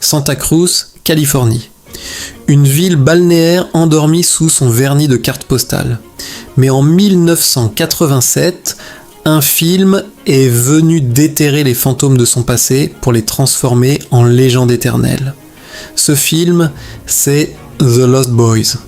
Santa Cruz, Californie. Une ville balnéaire endormie sous son vernis de carte postale. Mais en 1987, un film est venu déterrer les fantômes de son passé pour les transformer en légende éternelle. Ce film, c'est The Lost Boys.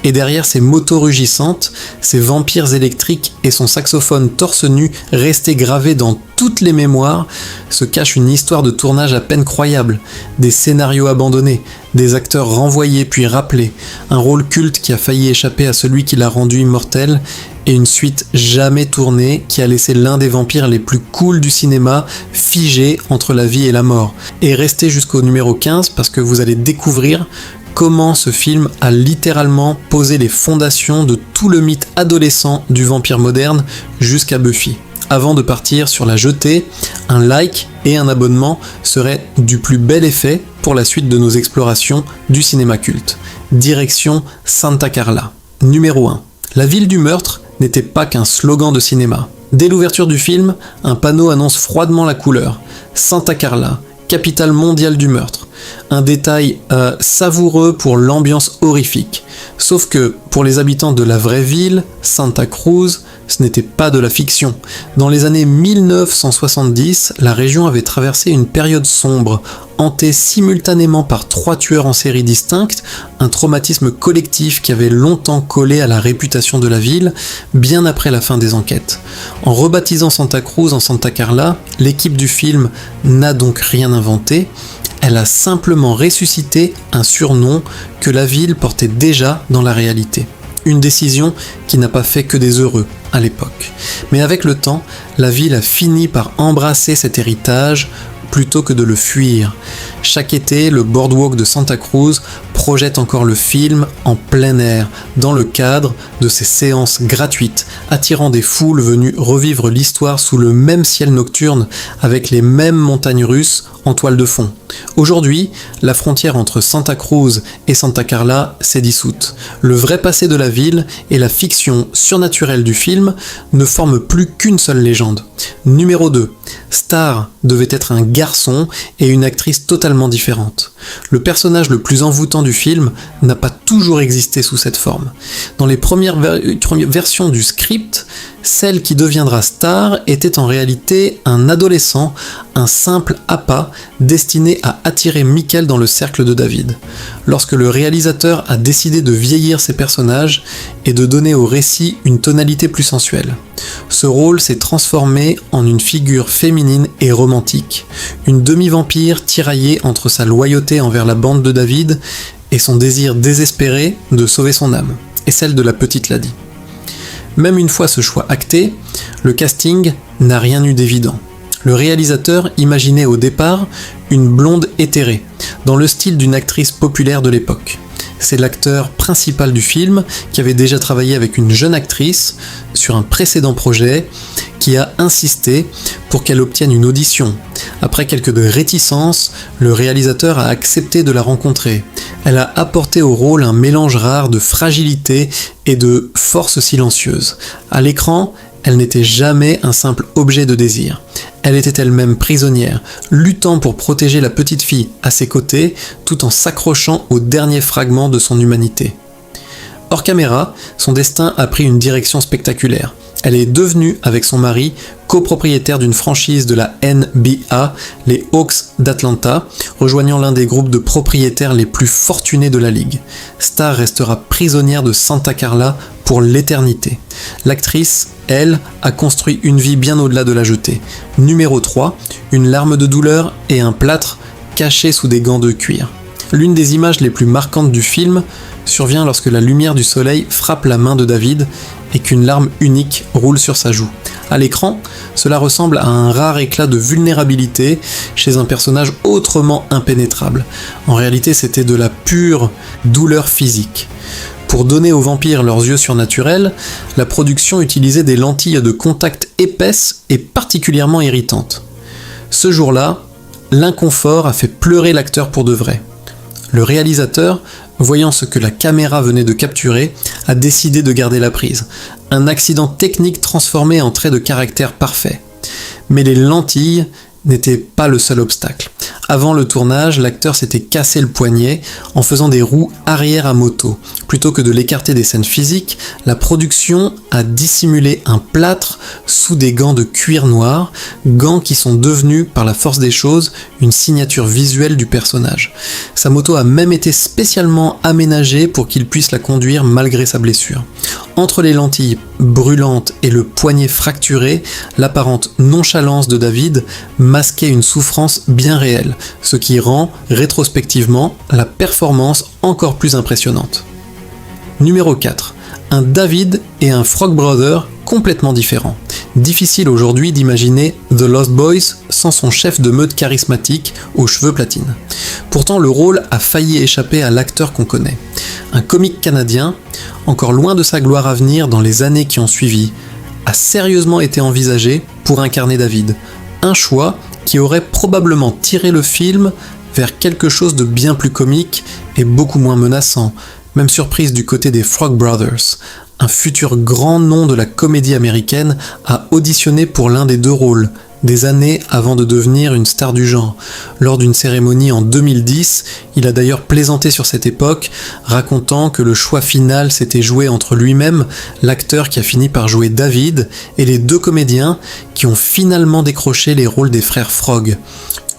Et derrière ces motos rugissantes, ces vampires électriques et son saxophone torse nu resté gravé dans toutes les mémoires, se cache une histoire de tournage à peine croyable, des scénarios abandonnés, des acteurs renvoyés puis rappelés, un rôle culte qui a failli échapper à celui qui l'a rendu immortel, et une suite jamais tournée qui a laissé l'un des vampires les plus cools du cinéma figé entre la vie et la mort. Et restez jusqu'au numéro 15 parce que vous allez découvrir comment ce film a littéralement posé les fondations de tout le mythe adolescent du vampire moderne jusqu'à Buffy. Avant de partir sur la jetée, un like et un abonnement seraient du plus bel effet pour la suite de nos explorations du cinéma culte. Direction Santa Carla. Numéro 1. La ville du meurtre n'était pas qu'un slogan de cinéma. Dès l'ouverture du film, un panneau annonce froidement la couleur. Santa Carla, capitale mondiale du meurtre. Un détail savoureux pour l'ambiance horrifique. Sauf que, pour les habitants de la vraie ville, Santa Cruz, ce n'était pas de la fiction. Dans les années 1970, la région avait traversé une période sombre, hantée simultanément par 3 tueurs en série distincts, un traumatisme collectif qui avait longtemps collé à la réputation de la ville, bien après la fin des enquêtes. En rebaptisant Santa Cruz en Santa Carla, l'équipe du film n'a donc rien inventé, elle a simplement ressuscité un surnom que la ville portait déjà dans la réalité. Une décision qui n'a pas fait que des heureux à l'époque. Mais avec le temps, la ville a fini par embrasser cet héritage plutôt que de le fuir. Chaque été, le boardwalk de Santa Cruz projette encore le film en plein air, dans le cadre de ses séances gratuites, attirant des foules venues revivre l'histoire sous le même ciel nocturne, avec les mêmes montagnes russes en toile de fond. Aujourd'hui, la frontière entre Santa Cruz et Santa Carla s'est dissoute. Le vrai passé de la ville et la fiction surnaturelle du film ne forment plus qu'une seule légende. Numéro 2. Star devait être un garçon et une actrice totalement différente. Le personnage le plus envoûtant du film n'a pas toujours existé sous cette forme. Dans les premières versions du script, celle qui deviendra Star était en réalité un adolescent, un simple appât destiné à attirer Michael dans le cercle de David. Lorsque le réalisateur a décidé de vieillir ses personnages et de donner au récit une tonalité plus sensuelle. Ce rôle s'est transformé en une figure féminine et romantique, une demi-vampire tiraillée entre sa loyauté envers la bande de David et son désir désespéré de sauver son âme, et celle de la petite Lady. Même une fois ce choix acté, le casting n'a rien eu d'évident. Le réalisateur imaginait au départ une blonde éthérée, dans le style d'une actrice populaire de l'époque. C'est l'acteur principal du film qui avait déjà travaillé avec une jeune actrice sur un précédent projet qui a insisté pour qu'elle obtienne une audition. Après quelques réticences, le réalisateur a accepté de la rencontrer. Elle a apporté au rôle un mélange rare de fragilité et de force silencieuse. À l'écran, elle n'était jamais un simple objet de désir. Elle était elle-même prisonnière, luttant pour protéger la petite fille à ses côtés, tout en s'accrochant aux derniers fragments de son humanité. Hors caméra, son destin a pris une direction spectaculaire. Elle est devenue, avec son mari, copropriétaire d'une franchise de la NBA, les Hawks d'Atlanta, rejoignant l'un des groupes de propriétaires les plus fortunés de la ligue. Star restera prisonnière de Santa Carla pour l'éternité. L'actrice, elle, a construit une vie bien au-delà de la jetée. Numéro 3, une larme de douleur et un plâtre cachés sous des gants de cuir. L'une des images les plus marquantes du film survient lorsque la lumière du soleil frappe la main de David et qu'une larme unique roule sur sa joue. À l'écran, cela ressemble à un rare éclat de vulnérabilité chez un personnage autrement impénétrable. En réalité, c'était de la pure douleur physique. Pour donner aux vampires leurs yeux surnaturels, la production utilisait des lentilles de contact épaisses et particulièrement irritantes. Ce jour-là, l'inconfort a fait pleurer l'acteur pour de vrai. Le réalisateur, voyant ce que la caméra venait de capturer, a décidé de garder la prise. Un accident technique transformé en trait de caractère parfait. Mais les lentilles n'étaient pas le seul obstacle. Avant le tournage, l'acteur s'était cassé le poignet en faisant des roues arrière à moto. Plutôt que de l'écarter des scènes physiques, la production a dissimulé un plâtre sous des gants de cuir noir, gants qui sont devenus, par la force des choses, une signature visuelle du personnage. Sa moto a même été spécialement aménagée pour qu'il puisse la conduire malgré sa blessure. Entre les lentilles brûlantes et le poignet fracturé, l'apparente nonchalance de David masquait une souffrance bien réelle, ce qui rend, rétrospectivement, la performance encore plus impressionnante. Numéro 4. Un David et un Frog Brother complètement différents. Difficile aujourd'hui d'imaginer The Lost Boys sans son chef de meute charismatique aux cheveux platine. Pourtant, le rôle a failli échapper à l'acteur qu'on connaît. Un comique canadien, encore loin de sa gloire à venir dans les années qui ont suivi, a sérieusement été envisagé pour incarner David. Un choix qui aurait probablement tiré le film vers quelque chose de bien plus comique et beaucoup moins menaçant. Même surprise du côté des Frog Brothers. Un futur grand nom de la comédie américaine a auditionné pour l'un des deux rôles, des années avant de devenir une star du genre. Lors d'une cérémonie en 2010, il a d'ailleurs plaisanté sur cette époque, racontant que le choix final s'était joué entre lui-même, l'acteur qui a fini par jouer David, et les deux comédiens qui ont finalement décroché les rôles des frères Frog.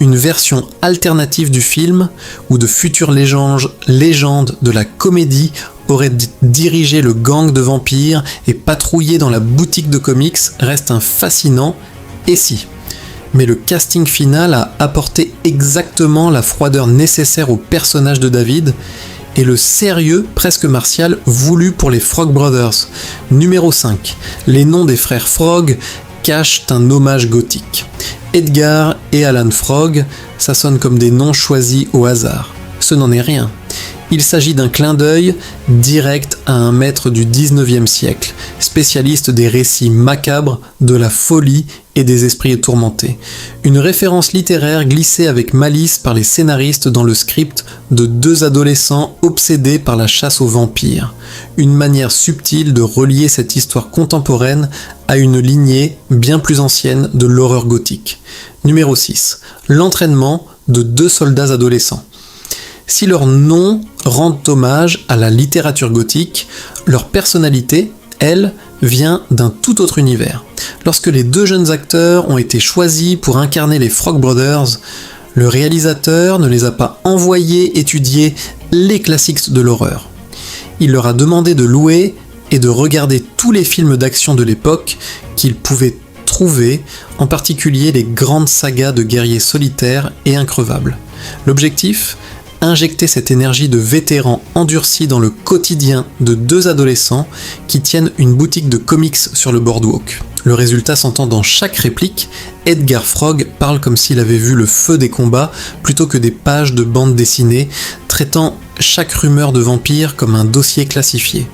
Une version alternative du film, où de futures légendes de la comédie auraient dirigé le gang de vampires et patrouillé dans la boutique de comics, reste un fascinant et si. Mais le casting final a apporté exactement la froideur nécessaire au personnage de David et le sérieux presque martial voulu pour les Frog Brothers. Numéro 5. Les noms des frères Frog cachent un hommage gothique. Edgar et Alan Frog, ça sonne comme des noms choisis au hasard. Ce n'en est rien. Il s'agit d'un clin d'œil direct à un maître du 19e siècle, spécialiste des récits macabres, de la folie et des esprits tourmentés. Une référence littéraire glissée avec malice par les scénaristes dans le script de deux adolescents obsédés par la chasse aux vampires. Une manière subtile de relier cette histoire contemporaine à une lignée bien plus ancienne de l'horreur gothique. Numéro 6. L'entraînement de deux soldats adolescents. Si leurs noms rendent hommage à la littérature gothique, leur personnalité, elle, vient d'un tout autre univers. Lorsque les deux jeunes acteurs ont été choisis pour incarner les Frog Brothers, le réalisateur ne les a pas envoyés étudier les classiques de l'horreur. Il leur a demandé de louer et de regarder tous les films d'action de l'époque qu'ils pouvaient trouver, en particulier les grandes sagas de guerriers solitaires et increvables. L'objectif ? Injecter cette énergie de vétérans endurcis dans le quotidien de deux adolescents qui tiennent une boutique de comics sur le boardwalk. Le résultat s'entend dans chaque réplique, Edgar Frog parle comme s'il avait vu le feu des combats plutôt que des pages de bande dessinée, traitant chaque rumeur de vampire comme un dossier classifié.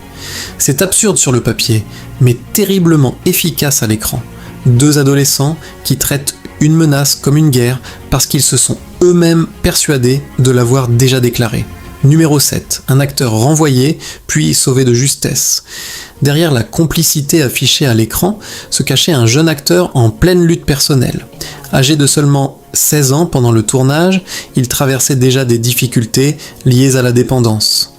C'est absurde sur le papier, mais terriblement efficace à l'écran. Deux adolescents qui traitent une menace comme une guerre parce qu'ils se sont eux-mêmes persuadés de l'avoir déjà déclarée. Numéro 7. Un acteur renvoyé, puis sauvé de justesse. Derrière la complicité affichée à l'écran se cachait un jeune acteur en pleine lutte personnelle. Âgé de seulement 16 ans pendant le tournage, il traversait déjà des difficultés liées à la dépendance.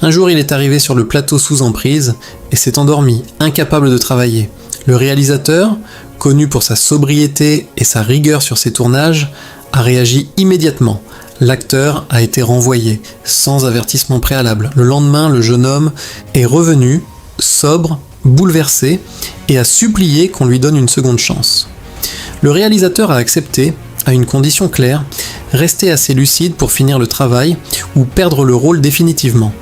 Un jour, il est arrivé sur le plateau sous emprise et s'est endormi, incapable de travailler. Le réalisateur, connu pour sa sobriété et sa rigueur sur ses tournages, a réagi immédiatement. L'acteur a été renvoyé, sans avertissement préalable. Le lendemain, le jeune homme est revenu, sobre, bouleversé, et a supplié qu'on lui donne une seconde chance. Le réalisateur a accepté, à une condition claire, rester assez lucide pour finir le travail ou perdre le rôle définitivement.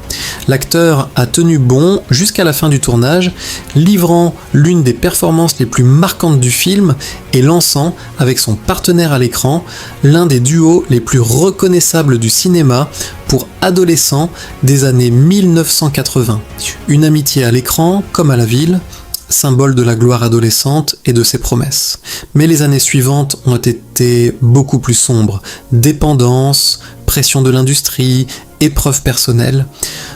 L'acteur a tenu bon jusqu'à la fin du tournage, livrant l'une des performances les plus marquantes du film et lançant, avec son partenaire à l'écran, l'un des duos les plus reconnaissables du cinéma pour adolescents des années 1980. Une amitié à l'écran comme à la ville, symbole de la gloire adolescente et de ses promesses. Mais les années suivantes ont été beaucoup plus sombres. Dépendance, pression de l'industrie, épreuves personnelles.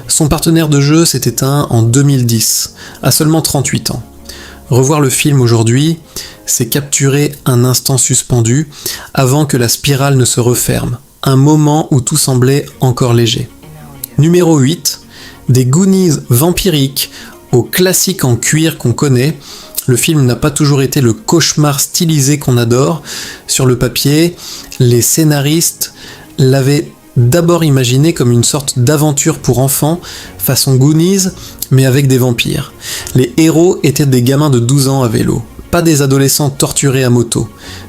Son partenaire de jeu s'est éteint en 2010, à seulement 38 ans. Revoir le film aujourd'hui, c'est capturer un instant suspendu avant que la spirale ne se referme, un moment où tout semblait encore léger. Numéro 8, des Goonies vampiriques aux classiques en cuir qu'on connaît. Le film n'a pas toujours été le cauchemar stylisé qu'on adore. Sur le papier, les scénaristes l'avaient d'abord imaginé comme une sorte d'aventure pour enfants, façon Goonies, mais avec des vampires. Les héros étaient des gamins de 12 ans à vélo, pas des adolescents torturés à moto.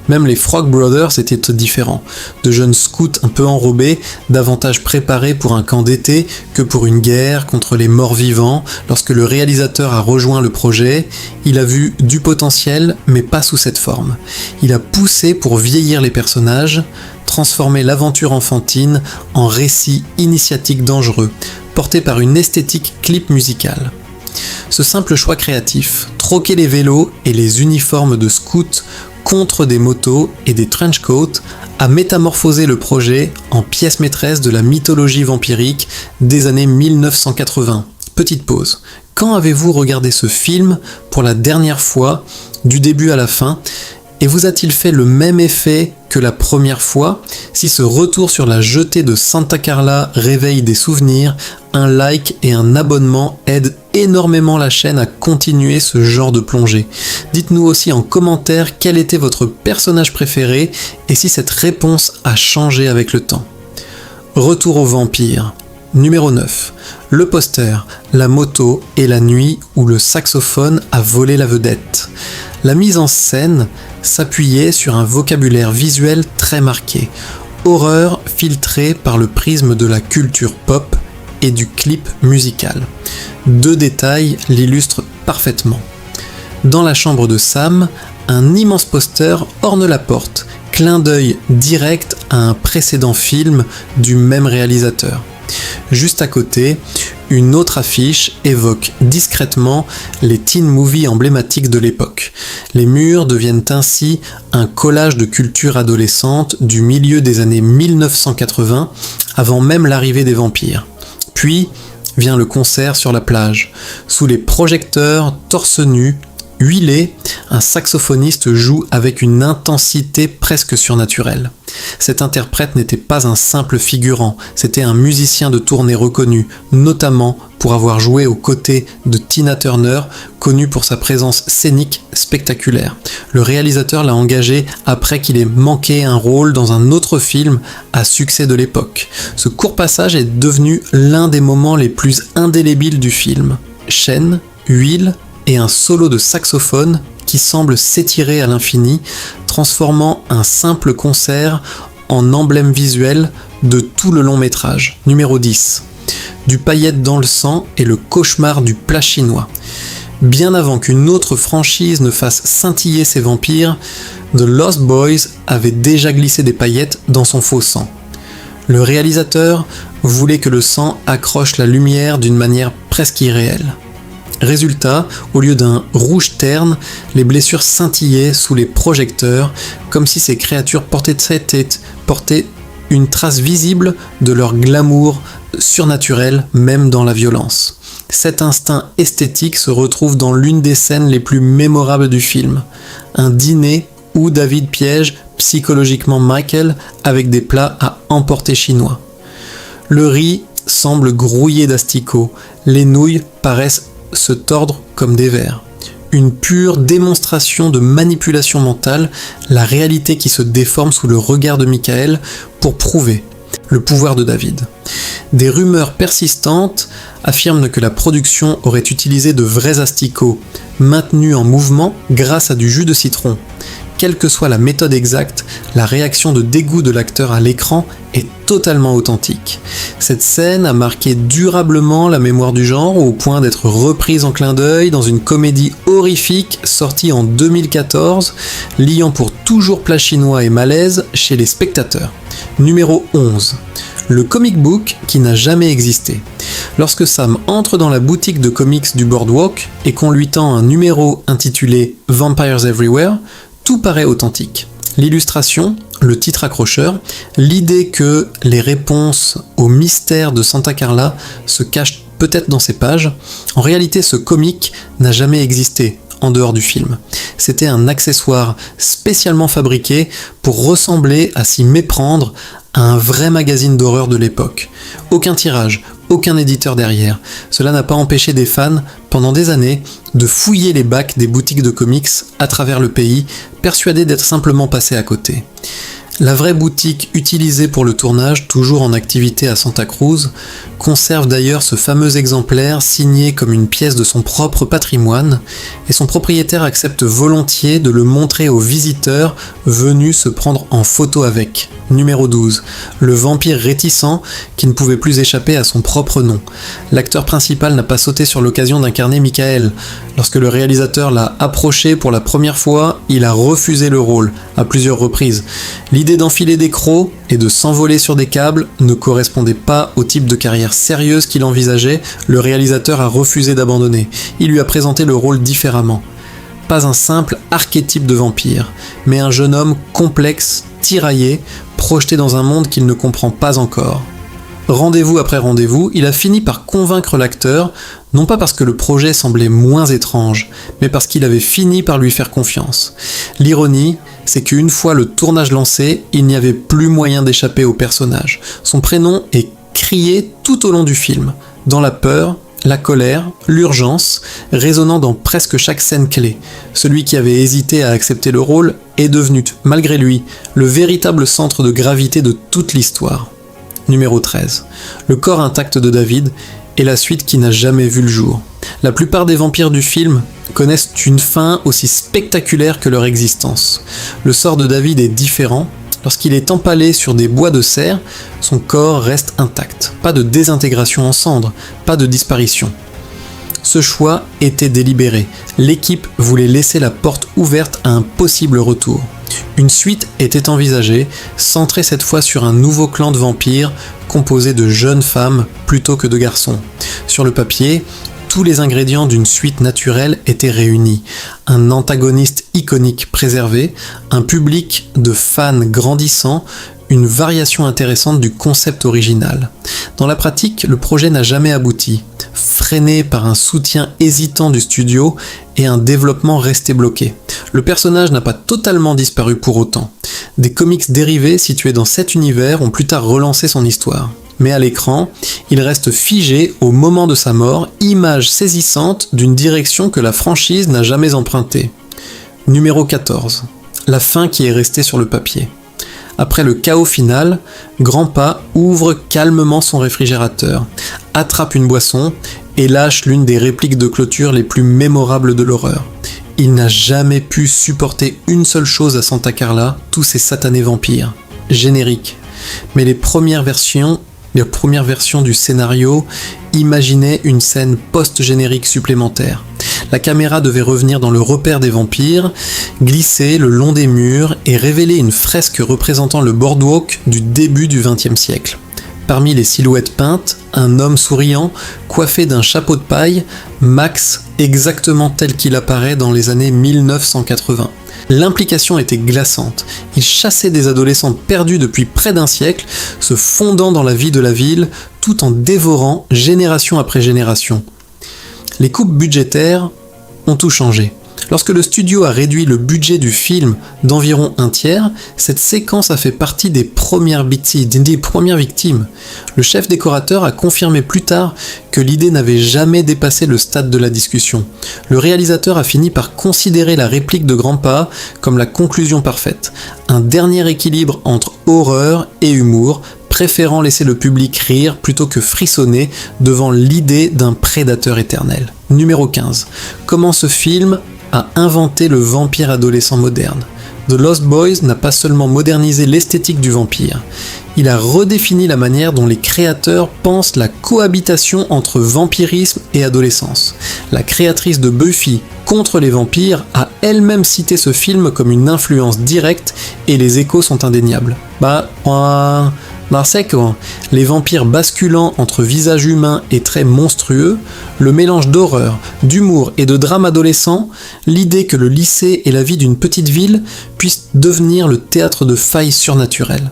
Même les Frog Brothers étaient différents, de jeunes scouts un peu enrobés, davantage préparés pour un camp d'été que pour une guerre contre les morts vivants. Lorsque le réalisateur a rejoint le projet, il a vu du potentiel, mais pas sous cette forme. Il a poussé pour vieillir les personnages, transformer l'aventure enfantine en récit initiatique dangereux, porté par une esthétique clip musicale. Ce simple choix créatif, troquer les vélos et les uniformes de scouts contre des motos et des trenchcoats, a métamorphosé le projet en pièce maîtresse de la mythologie vampirique des années 1980. Petite pause. Quand avez-vous regardé ce film pour la dernière fois, du début à la fin, et vous a-t-il fait le même effet que la première fois? Si ce retour sur la jetée de Santa Carla réveille des souvenirs, un like et un abonnement aident énormément la chaîne à continuer ce genre de plongée. Dites-nous aussi en commentaire quel était votre personnage préféré et si cette réponse a changé avec le temps. Retour aux vampires. Numéro 9. Le poster, la moto et la nuit où le saxophone a volé la vedette. La mise en scène s'appuyait sur un vocabulaire visuel très marqué, horreur filtrée par le prisme de la culture pop et du clip musical. Deux détails l'illustrent parfaitement. Dans la chambre de Sam, un immense poster orne la porte, clin d'œil direct à un précédent film du même réalisateur. Juste à côté, une autre affiche évoque discrètement les teen movies emblématiques de l'époque. Les murs deviennent ainsi un collage de culture adolescente du milieu des années 1980, avant même l'arrivée des vampires. Puis vient le concert sur la plage. Sous les projecteurs, torse nu, huilé, un saxophoniste joue avec une intensité presque surnaturelle. Cet interprète n'était pas un simple figurant, c'était un musicien de tournée reconnu, notamment pour avoir joué aux côtés de Tina Turner, connue pour sa présence scénique spectaculaire. Le réalisateur l'a engagé après qu'il ait manqué un rôle dans un autre film à succès de l'époque. Ce court passage est devenu l'un des moments les plus indélébiles du film. Chaîne, huile et un solo de saxophone qui semble s'étirer à l'infini, transformant un simple concert en emblème visuel de tout le long métrage. Numéro 10. Du paillette dans le sang et le cauchemar du plat chinois. Bien avant qu'une autre franchise ne fasse scintiller ses vampires, The Lost Boys avait déjà glissé des paillettes dans son faux sang. Le réalisateur voulait que le sang accroche la lumière d'une manière presque irréelle. Résultat, au lieu d'un rouge terne, les blessures scintillaient sous les projecteurs, comme si ces créatures portaient une trace visible de leur glamour surnaturel, même dans la violence. Cet instinct esthétique se retrouve dans l'une des scènes les plus mémorables du film. Un dîner où David piège psychologiquement Michael avec des plats à emporter chinois. Le riz semble grouillé d'asticots, les nouilles paraissent se tordre comme des vers. Une pure démonstration de manipulation mentale, la réalité qui se déforme sous le regard de Michael pour prouver le pouvoir de David. Des rumeurs persistantes affirment que la production aurait utilisé de vrais asticots, maintenus en mouvement grâce à du jus de citron. Quelle que soit la méthode exacte, la réaction de dégoût de l'acteur à l'écran est totalement authentique. Cette scène a marqué durablement la mémoire du genre au point d'être reprise en clin d'œil dans une comédie horrifique sortie en 2014, liant pour toujours plat chinois et malaise chez les spectateurs. Numéro 11. Le comic book qui n'a jamais existé. Lorsque Sam entre dans la boutique de comics du Boardwalk et qu'on lui tend un numéro intitulé Vampires Everywhere, tout paraît authentique. L'illustration, le titre accrocheur, l'idée que les réponses au mystère de Santa Carla se cachent peut-être dans ces pages. En réalité, ce comic n'a jamais existé, en dehors du film. C'était un accessoire spécialement fabriqué pour ressembler, à s'y méprendre, à un vrai magazine d'horreur de l'époque. Aucun tirage, aucun éditeur derrière. Cela n'a pas empêché des fans, pendant des années, de fouiller les bacs des boutiques de comics à travers le pays, persuadés d'être simplement passés à côté. La vraie boutique utilisée pour le tournage, toujours en activité à Santa Cruz, conserve d'ailleurs ce fameux exemplaire signé comme une pièce de son propre patrimoine, et son propriétaire accepte volontiers de le montrer aux visiteurs venus se prendre en photo avec. Numéro 12, le vampire réticent qui ne pouvait plus échapper à son propre nom. L'acteur principal n'a pas sauté sur l'occasion d'incarner Michael. Lorsque le réalisateur l'a approché pour la première fois, il a refusé le rôle, à plusieurs reprises. L'idée d'enfiler des crocs et de s'envoler sur des câbles ne correspondait pas au type de carrière sérieuse qu'il envisageait, le réalisateur a refusé d'abandonner. Il lui a présenté le rôle différemment. Pas un simple archétype de vampire, mais un jeune homme complexe, tiraillé, projeté dans un monde qu'il ne comprend pas encore. Rendez-vous après rendez-vous, il a fini par convaincre l'acteur, non pas parce que le projet semblait moins étrange, mais parce qu'il avait fini par lui faire confiance. L'ironie, c'est qu'une fois le tournage lancé, il n'y avait plus moyen d'échapper au personnage. Son prénom est crié tout au long du film, dans la peur, la colère, l'urgence, résonnant dans presque chaque scène clé. Celui qui avait hésité à accepter le rôle est devenu, malgré lui, le véritable centre de gravité de toute l'histoire. Numéro 13. Le corps intact de David est la suite qui n'a jamais vu le jour. La plupart des vampires du film connaissent une fin aussi spectaculaire que leur existence. Le sort de David est différent. Lorsqu'il est empalé sur des bois de serre, son corps reste intact. Pas de désintégration en cendres, pas de disparition. Ce choix était délibéré. L'équipe voulait laisser la porte ouverte à un possible retour. Une suite était envisagée, centrée cette fois sur un nouveau clan de vampires composé de jeunes femmes plutôt que de garçons. Sur le papier, tous les ingrédients d'une suite naturelle étaient réunis. Un antagoniste iconique préservé, un public de fans grandissant, une variation intéressante du concept original. Dans la pratique, le projet n'a jamais abouti, freiné par un soutien hésitant du studio et un développement resté bloqué. Le personnage n'a pas totalement disparu pour autant. Des comics dérivés situés dans cet univers ont plus tard relancé son histoire. Mais à l'écran, il reste figé au moment de sa mort, image saisissante d'une direction que la franchise n'a jamais empruntée. Numéro 14. La fin qui est restée sur le papier. Après le chaos final, Grandpa ouvre calmement son réfrigérateur, attrape une boisson et lâche l'une des répliques de clôture les plus mémorables de l'horreur. Il n'a jamais pu supporter une seule chose à Santa Carla, tous ces satanés vampires. Générique. Mais les premières versions du scénario imaginaient une scène post-générique supplémentaire. La caméra devait revenir dans le repère des vampires, glisser le long des murs et révéler une fresque représentant le boardwalk du début du XXe siècle. Parmi les silhouettes peintes, un homme souriant, coiffé d'un chapeau de paille, Max, exactement tel qu'il apparaît dans les années 1980. L'implication était glaçante. Il chassait des adolescents perdus depuis près d'un siècle, se fondant dans la vie de la ville, tout en dévorant génération après génération. Les coupes budgétaires ont tout changé. Lorsque le studio a réduit le budget du film d'environ un tiers, cette séquence a fait partie des premières victimes. Le chef décorateur a confirmé plus tard que l'idée n'avait jamais dépassé le stade de la discussion. Le réalisateur a fini par considérer la réplique de Grandpa comme la conclusion parfaite. Un dernier équilibre entre horreur et humour, préférant laisser le public rire plutôt que frissonner devant l'idée d'un prédateur éternel. Numéro 15. Comment ce film a inventé le vampire adolescent moderne. The Lost Boys n'a pas seulement modernisé l'esthétique du vampire, il a redéfini la manière dont les créateurs pensent la cohabitation entre vampirisme et adolescence. La créatrice de Buffy contre les vampires a elle-même cité ce film comme une influence directe et les échos sont indéniables. Les vampires basculant entre visages humains et traits monstrueux, le mélange d'horreur, d'humour et de drame adolescent, l'idée que le lycée et la vie d'une petite ville puissent devenir le théâtre de failles surnaturelles.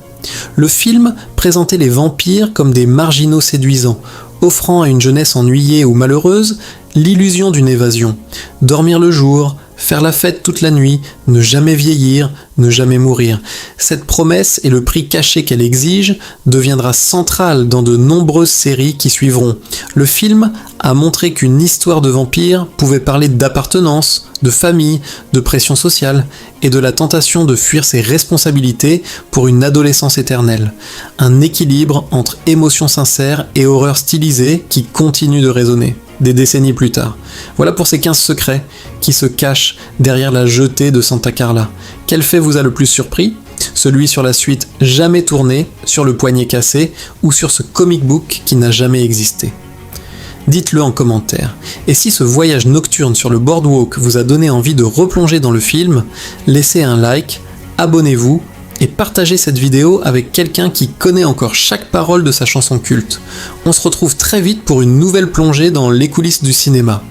Le film présentait les vampires comme des marginaux séduisants, offrant à une jeunesse ennuyée ou malheureuse l'illusion d'une évasion. Dormir le jour, faire la fête toute la nuit, ne jamais vieillir, ne jamais mourir. Cette promesse et le prix caché qu'elle exige deviendra centrale dans de nombreuses séries qui suivront. Le film a montré qu'une histoire de vampire pouvait parler d'appartenance, de famille, de pression sociale et de la tentation de fuir ses responsabilités pour une adolescence éternelle. Un équilibre entre émotion sincère et horreur stylisée qui continue de résonner des décennies plus tard. Voilà pour ces 15 secrets qui se cachent derrière la jetée de Santa Carla. Quel fait vous a le plus surpris ? Celui sur la suite jamais tournée, sur le poignet cassé ou sur ce comic book qui n'a jamais existé ? Dites-le en commentaire. Et si ce voyage nocturne sur le boardwalk vous a donné envie de replonger dans le film, laissez un like, abonnez-vous et partagez cette vidéo avec quelqu'un qui connaît encore chaque parole de sa chanson culte. On se retrouve très vite pour une nouvelle plongée dans les coulisses du cinéma.